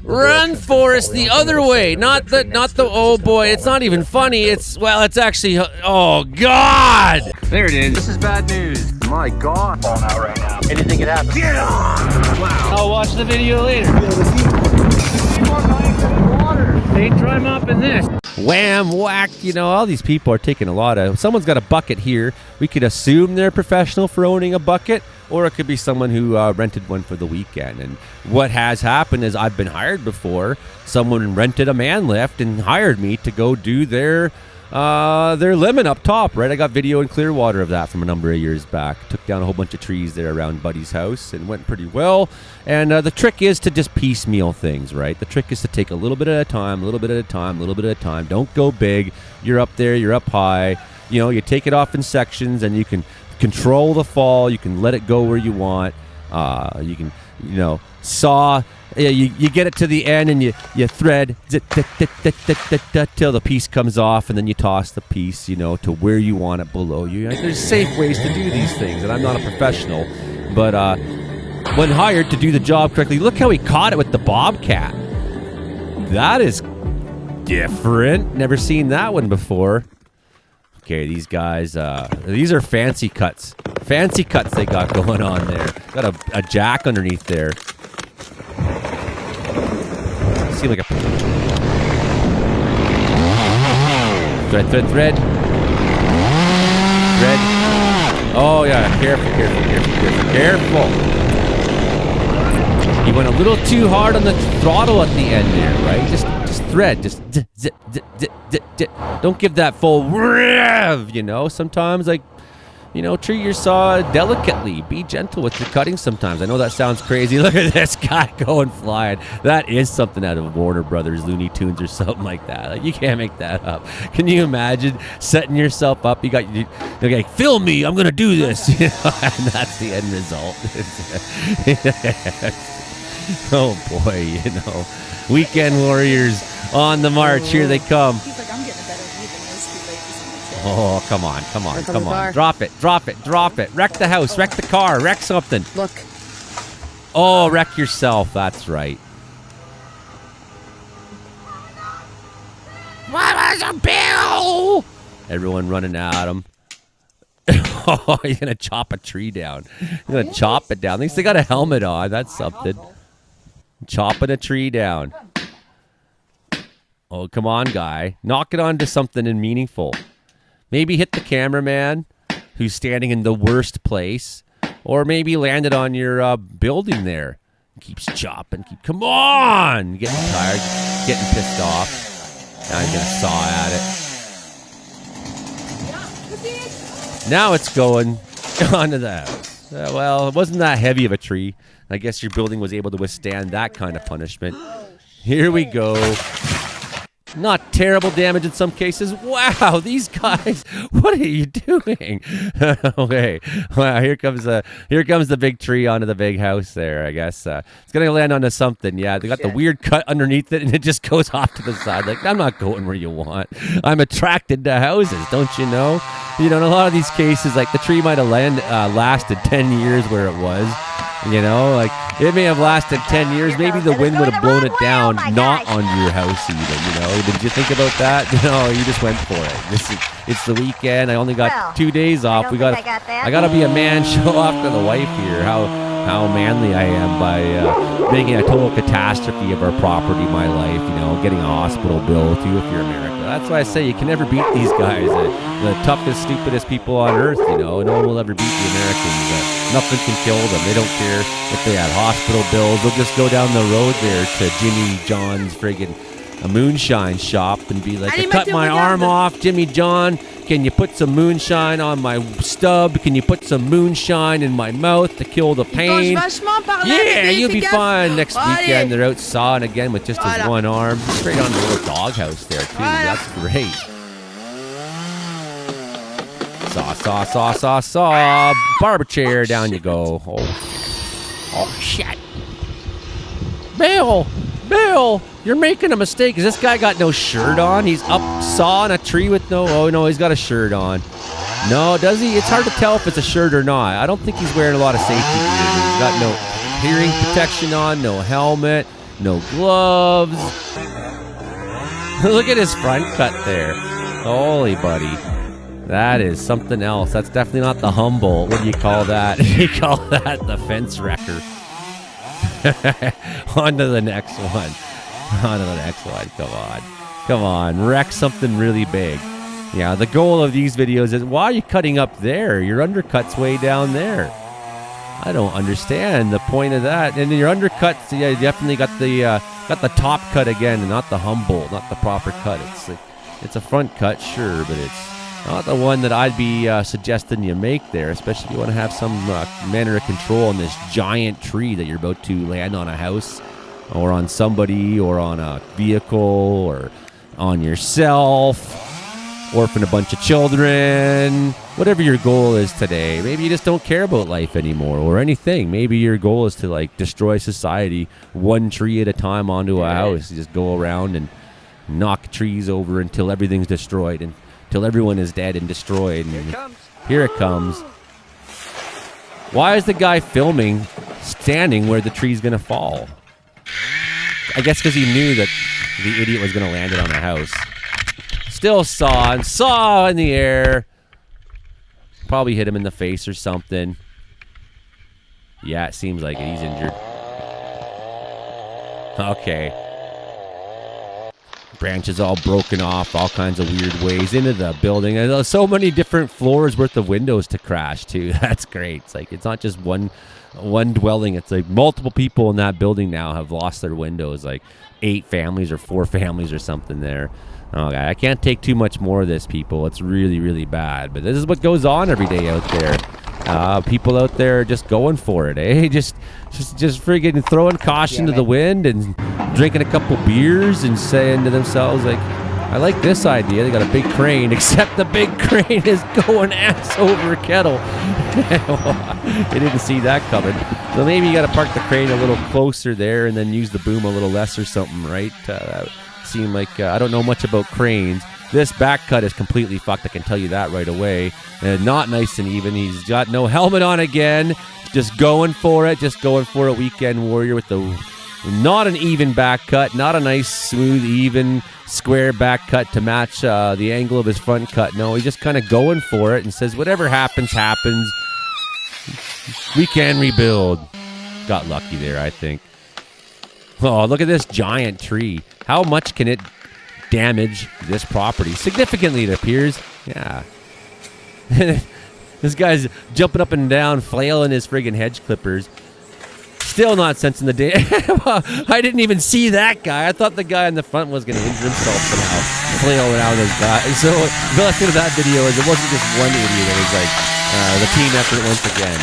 Run, Forrest, the other way. Not the, oh boy, it's not even funny. It's actually, oh God. There it is. This is bad news. My God. Falling out right now. Anything could happen. Get on. Wow. I'll watch the video later. They try mopping this. Wham, whack. You know, all these people are taking a lot of, someone's got a bucket here. We could assume they're professional for owning a bucket, or it could be someone who rented one for the weekend. And what has happened is I've been hired before. Someone rented a man lift and hired me to go do their lemon up top, right? I got video in Clearwater of that from a number of years back. Took down a whole bunch of trees there around Buddy's house and went pretty well. And the trick is to just piecemeal things, right? The trick is to take a little bit at a time, a little bit at a time, a little bit at a time. Don't go big. You're up there, you're up high. You know, you take it off in sections and you can control the fall. You can let it go where you want. You can, you know, saw. Yeah, you get it to the end and you thread till the piece comes off, and then you toss the piece, you know, to where you want it below you. There's safe ways to do these things, and I'm not a professional, but when hired to do the job correctly, look how he caught it with the bobcat. That is different. Never seen that one before. Okay, these guys, these are fancy cuts. Fancy cuts they got going on there. Got a jack underneath there. Seem like a thread. Oh yeah, careful. He went a little too hard on the throttle at the end there, right? Just thread, just zip. Don't give that full rev, you know. Sometimes, like, you know, treat your saw delicately. Be gentle with your cutting sometimes. I know that sounds crazy. Look at this guy going flying. That is something out of Warner Brothers, Looney Tunes, or something like that. Like, you can't make that up. Can you imagine setting yourself up? You're like, film me, I'm going to do this. You know, and that's the end result. Oh, boy, you know. Weekend warriors on the march. Here they come. He's like, I'm getting a better view than those two ladies on the chair. Oh, come on. Drop it. Wreck the house, wreck the car, wreck something. Look. Oh, wreck yourself. That's right. What was a bill? Everyone running at him. Oh, you're going to chop a tree down. You're going to chop it down. At least they got a helmet on. That's something. Chopping a tree down. Oh, come on, guy. Knock it onto something meaningful. Maybe hit the cameraman who's standing in the worst place, or maybe land it on your building there. Keeps chopping. Come on! Getting tired, getting pissed off. Now he's going to saw at it. Now it's going onto the house. Well, it wasn't that heavy of a tree. I guess your building was able to withstand that kind of punishment. Here we go. Not terrible damage in some cases. Wow, these guys, what are you doing? Okay, wow, here comes the big tree onto the big house there, I guess. It's going to land onto something. Yeah, they got the weird cut underneath it, and it just goes off to the side. Like, I'm not going where you want. I'm attracted to houses, don't you know? You know, in a lot of these cases, like, the tree might have lasted 10 years where it was. You know, like, it may have lasted 10 years. Maybe the wind would have blown it down, not on your house even, you know. Did you think about that? No, you just went for it. It's the weekend. I only got 2 days off. I gotta be a man, show off to the wife here how manly I am by making a total catastrophe of our property, my life, you know, getting a hospital bill too if you're American. That's why I say you can never beat these guys, the toughest, stupidest people on earth, you know. No one will ever beat the Americans. Nothing can kill them. They don't care if they have hospital bills. They'll just go down the road there to Jimmy John's friggin' a moonshine shop and be like, I cut my arm off, Jimmy John. Can you put some moonshine on my stub? Can you put some moonshine in my mouth to kill the pain? Yeah, you'll be fine. Next weekend, they're out sawing again with just his one arm. Straight on the little doghouse there, too. That's great. Saw. Barber chair, down you go. Oh, shit. Bill, you're making a mistake. Because this guy got no shirt on. He's up sawing a tree with oh, no, he's got a shirt on. No, does he? It's hard to tell if it's a shirt or not. I don't think he's wearing a lot of safety gear. He's got no hearing protection on, no helmet. no gloves. Look at his front cut there. Holy buddy. That is something else. That's definitely not the humble. What do you call that? You call that the fence wrecker. On to the next one. On to the next one. Come on. Come on. Wreck something really big. Yeah, the goal of these videos is, why are you cutting up there? Your undercut's way down there. I don't understand the point of that. And your undercuts, yeah, you definitely got the top cut again, and not the humble, not the proper cut. It's a front cut, sure, but it's not the one that I'd be suggesting you make there, especially if you want to have some manner of control on this giant tree that you're about to land on a house or on somebody or on a vehicle or on yourself, orphan a bunch of children, whatever your goal is today. Maybe you just don't care about life anymore or anything. Maybe your goal is to like destroy society one tree at a time onto a house. You just go around and knock trees over until everything's destroyed and till everyone is dead and destroyed. And here it comes. Why is the guy filming standing where the tree's going to fall? I guess because he knew that the idiot was going to land it on a house. Still saw in the air. Probably hit him in the face or something. Yeah, it seems like it. He's injured. Okay. Branches all broken off, all kinds of weird ways into the building. And there's so many different floors worth of windows to crash too. That's great. It's like it's not just one dwelling. It's like multiple people in that building now have lost their windows. Like 8 families or 4 families or something there. Okay, I can't take too much more of this, people. It's really, really bad. But this is what goes on every day out there. People out there just going for it, eh? Just friggin' throwing caution to the wind and drinking a couple beers and saying to themselves, like, I like this idea. They got a big crane, except the big crane is going ass over kettle. They didn't see that coming. So maybe you got to park the crane a little closer there and then use the boom a little less or something, right? Seem like I don't know much about cranes. This back cut is completely fucked. I can tell you that right away. And not nice and even. He's got no helmet on again. Just going for it. Just going for a weekend warrior with the not an even back cut. Not a nice, smooth, even, square back cut to match the angle of his front cut. No, he's just kind of going for it and says, whatever happens, happens. We can rebuild. Got lucky there, I think. Oh, look at this giant tree. How much can it damage this property? Significantly, it appears. Yeah. This guy's jumping up and down, flailing his friggin' hedge clippers. Still not sensing the day. I didn't even see that guy. I thought the guy in the front was going to injure himself somehow, flailing out this guy. So the lesson of that video is it wasn't just one idiot. It was like the team effort once again.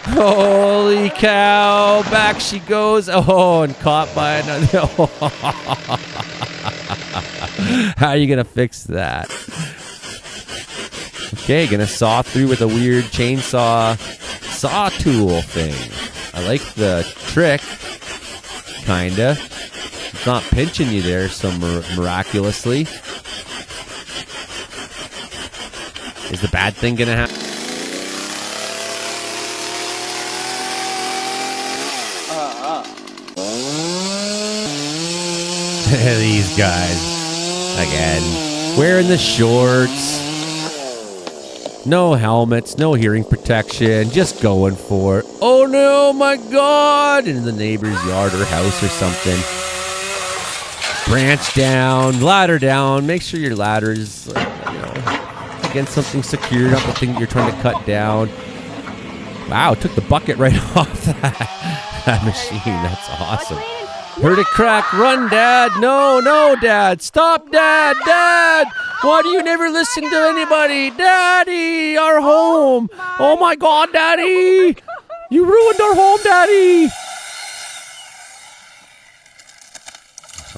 Holy cow, back she goes. Oh, and caught by another. How are you going to fix that? Okay, going to saw through with a weird chainsaw saw tool thing. I like the trick, kind of. It's not pinching you there so miraculously. Is the bad thing going to happen? These guys again wearing the shorts, no helmets, no hearing protection, just going for it. Oh no, my God! In the neighbor's yard or house or something. Branch down, ladder down. Make sure your ladder is against something secure, not the thing that you're trying to cut down. Wow, took the bucket right off that machine. That's awesome. Heard it crack. Run, Dad. No, Dad. Stop, Dad. Dad. Why do you never listen to anybody? Daddy, our home. Oh, my God, Daddy. You ruined our home, Daddy.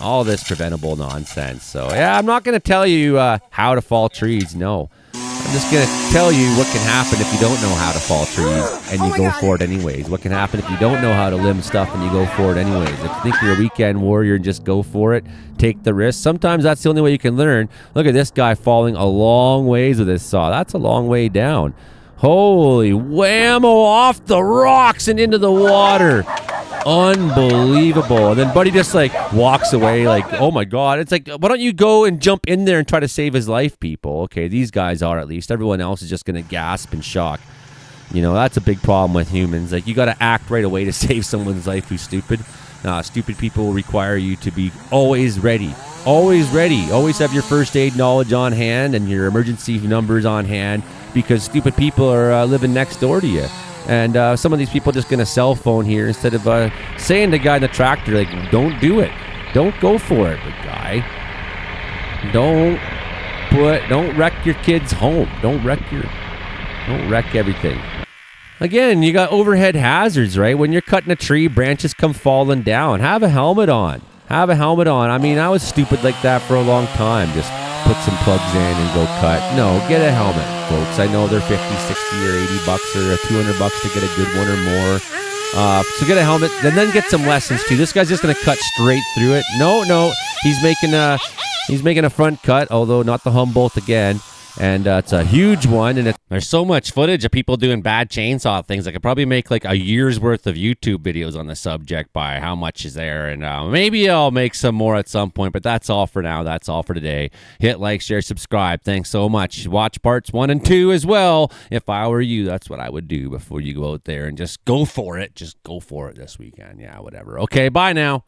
All this preventable nonsense. So, yeah, I'm not going to tell you how to fall trees. No. I'm just going to tell you what can happen if you don't know how to fall trees and you go for it anyways. What can happen if you don't know how to limb stuff and you go for it anyways. If you think you're a weekend warrior and just go for it, take the risk. Sometimes that's the only way you can learn. Look at this guy falling a long ways with this saw. That's a long way down. Holy whammo, off the rocks and into the water. Unbelievable. And then Buddy just like walks away like, oh my God. It's like, why don't you go and jump in there and try to save his life, people? Okay, these guys are at least. Everyone else is just going to gasp in shock. You know, that's a big problem with humans. Like, you got to act right away to save someone's life who's stupid. Stupid people require you to be always ready. Always ready. Always have your first aid knowledge on hand and your emergency numbers on hand, because stupid people are living next door to you. And some of these people are just going to cell phone here instead of saying to the guy in the tractor, like, don't do it. Don't go for it, big guy. Don't wreck your kid's home. Don't wreck everything. Again, you got overhead hazards, right? When you're cutting a tree, branches come falling down. Have a helmet on. I mean, I was stupid like that for a long time. Just put some plugs in and go cut. No, get a helmet, folks. I know they're 50, 60, or 80 bucks or $200 to get a good one or more. So get a helmet and then get some lessons too. This guy's just going to cut straight through it. No, he's making a front cut, although not the Humboldt again. And it's a huge one, and there's so much footage of people doing bad chainsaw things. I could probably make like a year's worth of YouTube videos on the subject by how much is there, and maybe I'll make some more at some point, but that's all for now. That's all for today. Hit like, share, subscribe. Thanks so much. Watch parts 1 and 2 as well. If I were you, that's what I would do before you go out there and just go for it. Just go for it this weekend. Yeah, whatever. Okay, bye now.